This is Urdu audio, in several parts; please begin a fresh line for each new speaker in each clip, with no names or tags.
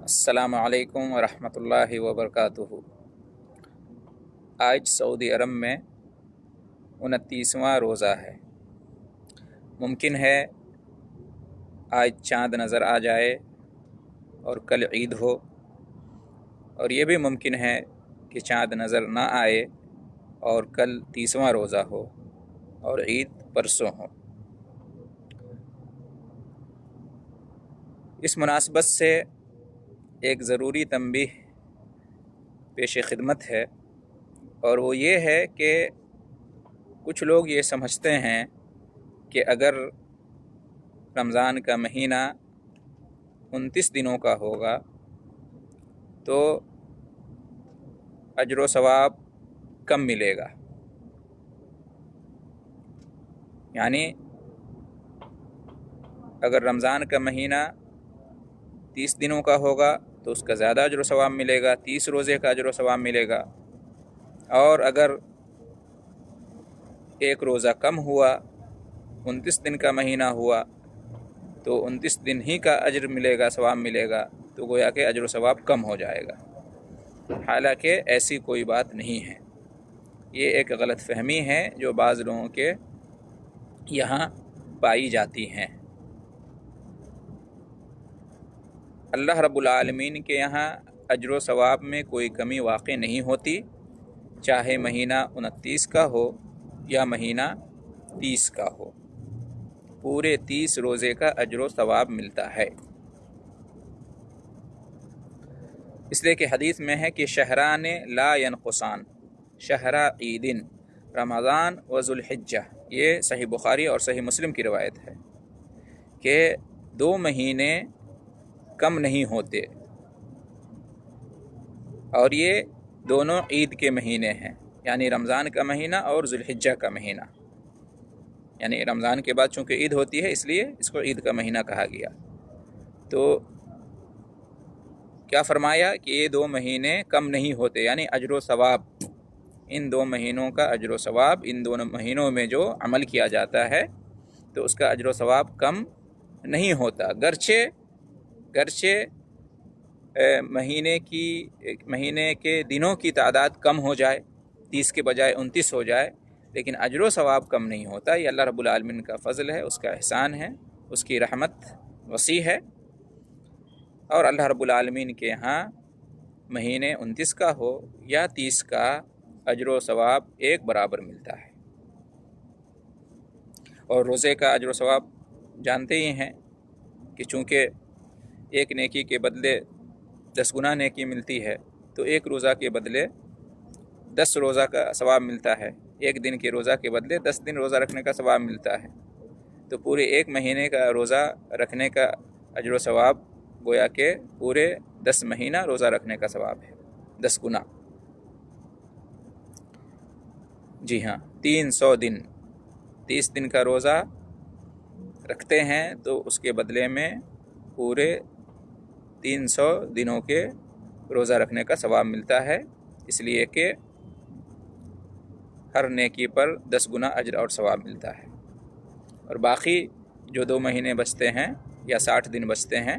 السلام علیکم ورحمۃ اللہ وبرکاتہ۔ آج سعودی عرب میں 29واں روزہ ہے۔ ممکن ہے آج چاند نظر آ جائے اور کل عید ہو، اور یہ بھی ممکن ہے کہ چاند نظر نہ آئے اور کل 30واں روزہ ہو اور عید پرسوں ہو۔ اس مناسبت سے ایک ضروری تنبیہ پیش خدمت ہے، اور وہ یہ ہے کہ کچھ لوگ یہ سمجھتے ہیں کہ اگر رمضان کا مہینہ 29 دنوں کا ہوگا تو اجر و ثواب کم ملے گا، یعنی اگر رمضان کا مہینہ 30 دنوں کا ہوگا تو اس کا زیادہ اجر و ثواب ملے گا، 30 روزے کا اجر و ثواب ملے گا، اور اگر ایک روزہ کم ہوا، 29 دن کا مہینہ ہوا تو 29 دن ہی کا اجر ملے گا، ثواب ملے گا، تو گویا کہ اجر و ثواب کم ہو جائے گا۔ حالانکہ ایسی کوئی بات نہیں ہے، یہ ایک غلط فہمی ہے جو بعض لوگوں کے یہاں پائی جاتی ہیں۔ اللہ رب العالمین کے یہاں اجر و ثواب میں کوئی کمی واقع نہیں ہوتی، چاہے مہینہ 29 کا ہو یا مہینہ 30 کا ہو، پورے 30 روزے کا اجر و ثواب ملتا ہے۔ اس لیے کہ حدیث میں ہے کہ شہران لا ینقصان شہر عیدن رمضان و ذوالحجہ، یہ صحیح بخاری اور صحیح مسلم کی روایت ہے کہ 2 مہینے کم نہیں ہوتے، اور یہ دونوں عید کے مہینے ہیں، یعنی رمضان کا مہینہ اور ذوالحجہ کا مہینہ۔ یعنی رمضان کے بعد چونکہ عید ہوتی ہے اس لیے اس کو عید کا مہینہ کہا گیا۔ تو کیا فرمایا کہ یہ 2 مہینے کم نہیں ہوتے، یعنی اجر و ثواب، ان 2 مہینوں کا اجر و ثواب، ان دونوں مہینوں میں جو عمل کیا جاتا ہے تو اس کا اجر و ثواب کم نہیں ہوتا، گرچہ مہینے کے دنوں کی تعداد کم ہو جائے، 30 کے بجائے 29 ہو جائے، لیکن اجر و ثواب کم نہیں ہوتا۔ یہ اللہ رب العالمین کا فضل ہے، اس کا احسان ہے، اس کی رحمت وسیع ہے، اور اللہ رب العالمین کے ہاں مہینے 29 کا ہو یا 30 کا اجر و ثواب ایک برابر ملتا ہے۔ اور روزے کا اجر و ثواب جانتے ہی ہیں کہ چونکہ ایک نیکی کے بدلے 10 گنا نیکی ملتی ہے، تو ایک روزہ کے بدلے 10 روزہ کا ثواب ملتا ہے، ایک دن کے روزہ کے بدلے 10 دن روزہ رکھنے کا ثواب ملتا ہے، تو پورے ایک مہینے کا روزہ رکھنے کا اجر و ثواب گویا کہ پورے 10 مہینہ روزہ رکھنے کا ثواب ہے، 10 گنا۔ جی ہاں، 300 دن، 30 دن کا روزہ رکھتے ہیں تو اس کے بدلے میں پورے 300 دنوں کے روزہ رکھنے کا ثواب ملتا ہے، اس لیے کہ ہر نیکی پر 10 گنا اجر اور ثواب ملتا ہے۔ اور باقی جو 2 مہینے بچتے ہیں یا 60 دن بچتے ہیں،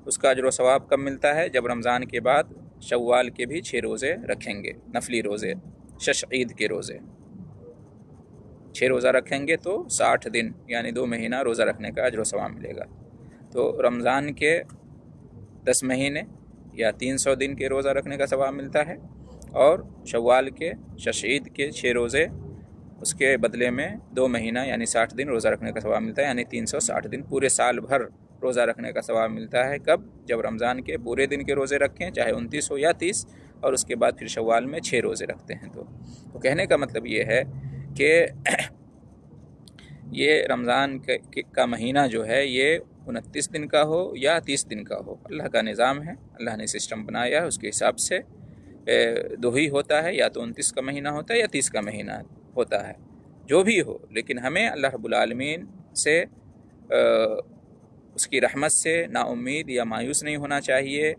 اس کا اجر و ثواب کم ملتا ہے جب رمضان کے بعد شوال کے بھی 6 روزے رکھیں گے، نفلی روزے، شش عید کے روزے 6 روزہ رکھیں گے تو 60 دن یعنی 2 مہینہ روزہ رکھنے کا اجر و ثواب ملے گا۔ تو رمضان کے 10 مہینے یا 300 دن کے روزہ رکھنے کا ثواب ملتا ہے، اور شوال کے شش عید کے 6 روزے، اس کے بدلے میں 2 مہینہ یعنی 60 دن روزہ رکھنے کا ثواب ملتا ہے، یعنی 360 دن، پورے سال بھر روزہ رکھنے کا ثواب ملتا ہے۔ کب؟ جب رمضان کے پورے دن کے روزے رکھیں، چاہے 29 ہو یا 30، اور اس کے بعد پھر شوال میں 6 روزے رکھتے ہیں۔ تو کہنے کا مطلب یہ ہے کہ یہ رمضان کا مہینہ جو ہے یہ 29 دن کا ہو یا 30 دن کا ہو، اللہ کا نظام ہے، اللہ نے سسٹم بنایا ہے، اس کے حساب سے 2 ہی ہوتا ہے، یا تو 29 کا مہینہ ہوتا ہے یا 30 کا مہینہ ہوتا ہے، جو بھی ہو، لیکن ہمیں اللہ رب العالمین سے اس کی رحمت سے نا امید یا مایوس نہیں ہونا چاہیے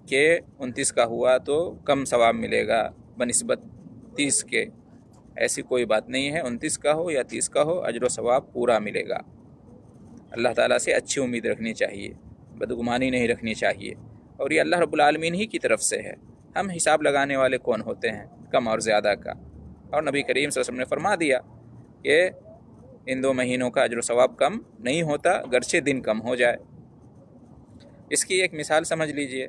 کہ 29 کا ہوا تو کم ثواب ملے گا بنسبت 30 کے، ایسی کوئی بات نہیں ہے، 29 کا ہو یا 30 کا ہو اجر و ثواب پورا ملے گا۔ اللہ تعالیٰ سے اچھی امید رکھنی چاہیے، بدگمانی نہیں رکھنی چاہیے، اور یہ اللہ رب العالمین ہی کی طرف سے ہے، ہم حساب لگانے والے کون ہوتے ہیں کم اور زیادہ کا؟ اور نبی کریم صلی اللہ علیہ وسلم نے فرما دیا کہ ان 2 مہینوں کا اجر و ثواب کم نہیں ہوتا گرچہ دن کم ہو جائے۔ اس کی ایک مثال سمجھ لیجئے،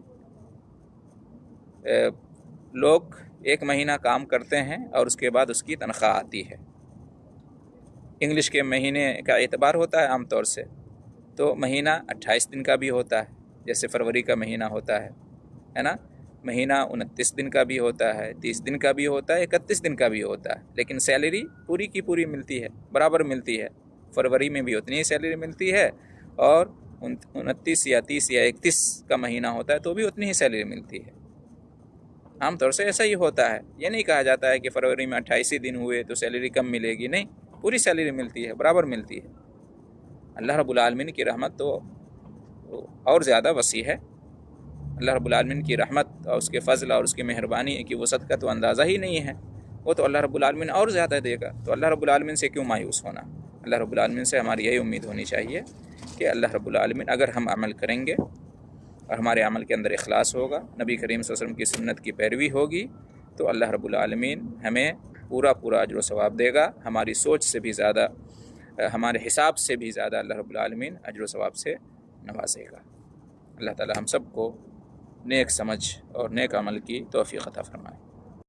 لوگ 1 مہینہ کام کرتے ہیں اور اس کے بعد اس کی تنخواہ آتی ہے۔ انگلش کے مہینے کا اعتبار ہوتا ہے عام طور سے، تو مہینہ 28 دن کا بھی ہوتا ہے، جیسے فروری کا مہینہ ہوتا ہے نا، مہینہ 29 دن کا بھی ہوتا ہے، 30 دن کا بھی ہوتا ہے، 31 دن کا بھی ہوتا ہے، لیکن سیلری پوری کی پوری ملتی ہے، برابر ملتی ہے۔ فروری میں بھی اتنی ہی سیلری ملتی ہے، اور 29 یا 30 یا 31 کا مہینہ ہوتا ہے تو بھی اتنی ہی سیلری ملتی ہے۔ عام طور سے ایسا ہی ہوتا ہے، یہ نہیں کہا جاتا ہے کہ فروری میں 28 ہی دن ہوئے تو سیلری کم ملے گی، نہیں، پوری سیلری ملتی ہے، برابر ملتی ہے۔ اللہ رب العالمین کی رحمت تو اور زیادہ وسیع ہے۔ اللہ رب العالمین کی رحمت اور اس کے فضل اور اس کی مہربانی کی وسعت کا تو اندازہ ہی نہیں ہے، وہ تو اللہ رب العالمین اور زیادہ دے گا، تو اللہ رب العالمین سے کیوں مایوس ہونا؟ اللہ رب العالمین سے ہماری یہی امید ہونی چاہیے کہ اللہ رب العالمین اگر ہم عمل کریں گے اور ہمارے عمل کے اندر اخلاص ہوگا، نبی کریم صلی اللہ علیہ وسلم کی سنت کی پیروی ہوگی، تو اللہ رب العالمین ہمیں پورا اجر و ثواب دے گا، ہماری سوچ سے بھی زیادہ، ہمارے حساب سے بھی زیادہ اللہ رب العالمین اجر و ثواب سے نوازے گا۔ اللہ تعالی ہم سب کو نیک سمجھ اور نیک عمل کی توفیق عطا فرمائے۔